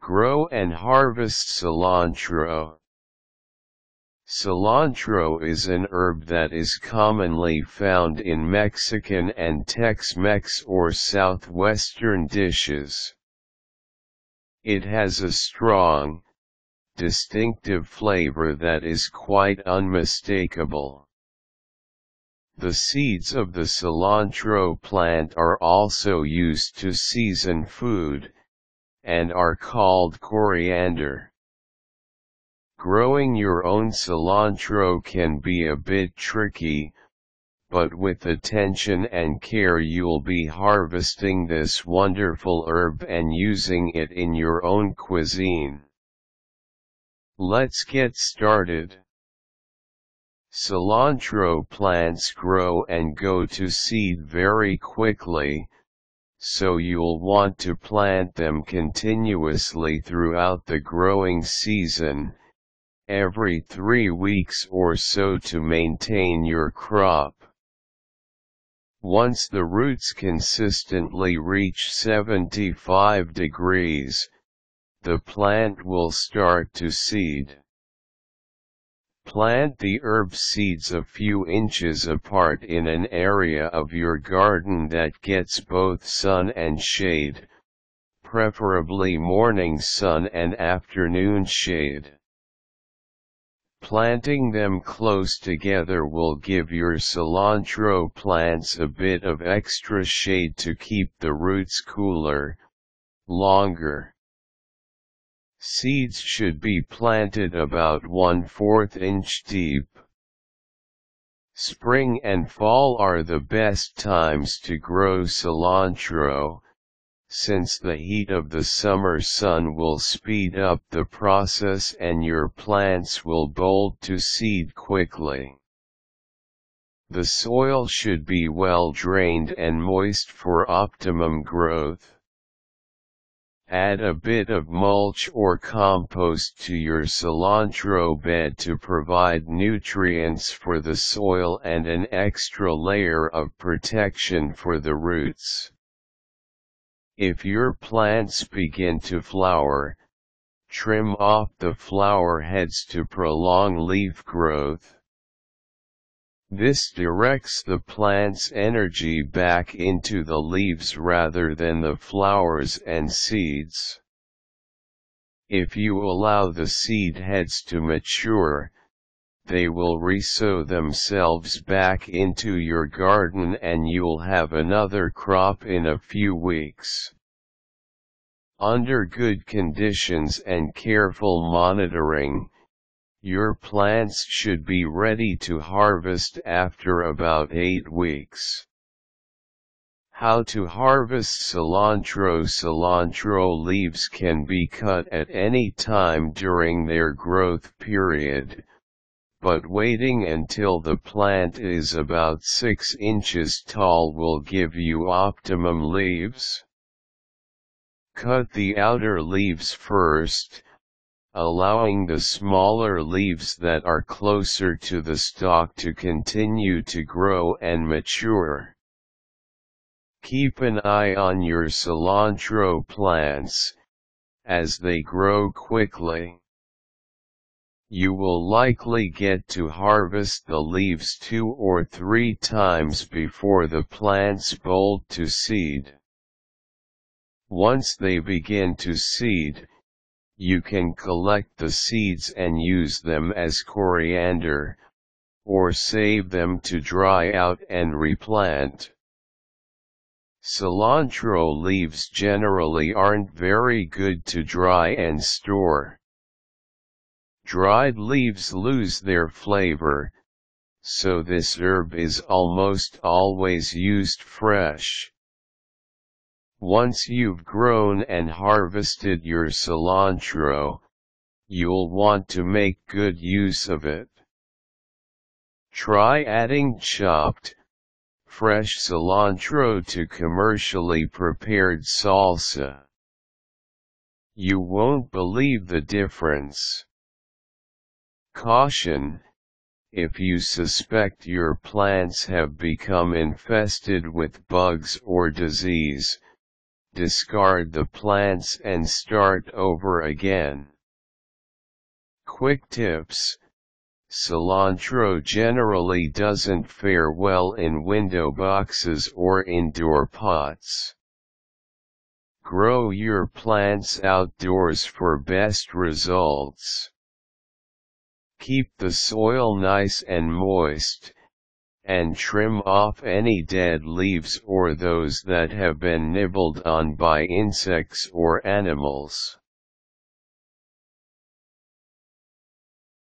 Grow and harvest cilantro. Cilantro is an herb that is commonly found in Mexican and Tex-Mex or southwestern dishes. It has a strong, distinctive flavor that is quite unmistakable. The seeds of the cilantro plant are also used to season food, and are called coriander. Growing your own cilantro can be a bit tricky, but with attention and care you'll be harvesting this wonderful herb and using it in your own cuisine. Let's get started. Cilantro plants grow and go to seed very quickly, so you'll want to plant them continuously throughout the growing season, every 3 weeks or so to maintain your crop. Once the roots consistently reach 75 degrees, the plant will start to seed. Plant the herb seeds a few inches apart in an area of your garden that gets both sun and shade, preferably morning sun and afternoon shade. Planting them close together will give your cilantro plants a bit of extra shade to keep the roots cooler, longer. Seeds should be planted about 1/4 inch deep. Spring and fall are the best times to grow cilantro, since the heat of the summer sun will speed up the process and your plants will bolt to seed quickly. The soil should be well drained and moist for optimum growth. Add a bit of mulch or compost to your cilantro bed to provide nutrients for the soil and an extra layer of protection for the roots. If your plants begin to flower, trim off the flower heads to prolong leaf growth. This directs the plant's energy back into the leaves rather than the flowers and seeds. If you allow the seed heads to mature, they will resow themselves back into your garden and you'll have another crop in a few weeks. Under good conditions and careful monitoring, your plants should be ready to harvest after about 8 weeks. How to harvest cilantro? Cilantro leaves can be cut at any time during their growth period, but waiting until the plant is about 6 inches tall will give you optimum leaves. Cut the outer leaves first, allowing the smaller leaves that are closer to the stalk to continue to grow and mature. Keep an eye on your cilantro plants, as they grow quickly. You will likely get to harvest the leaves 2 or 3 times before the plants bolt to seed. Once they begin to seed, you can collect the seeds and use them as coriander, or save them to dry out and replant. Cilantro leaves generally aren't very good to dry and store. Dried leaves lose their flavor, so this herb is almost always used fresh. Once you've grown and harvested your cilantro, you'll want to make good use of it. Try adding chopped, fresh cilantro to commercially prepared salsa. You won't believe the difference. Caution: if you suspect your plants have become infested with bugs or disease, discard the plants and start over again. Quick tips: cilantro generally doesn't fare well in window boxes or indoor pots. Grow your plants outdoors for best results. Keep the soil nice and moist, and trim off any dead leaves or those that have been nibbled on by insects or animals.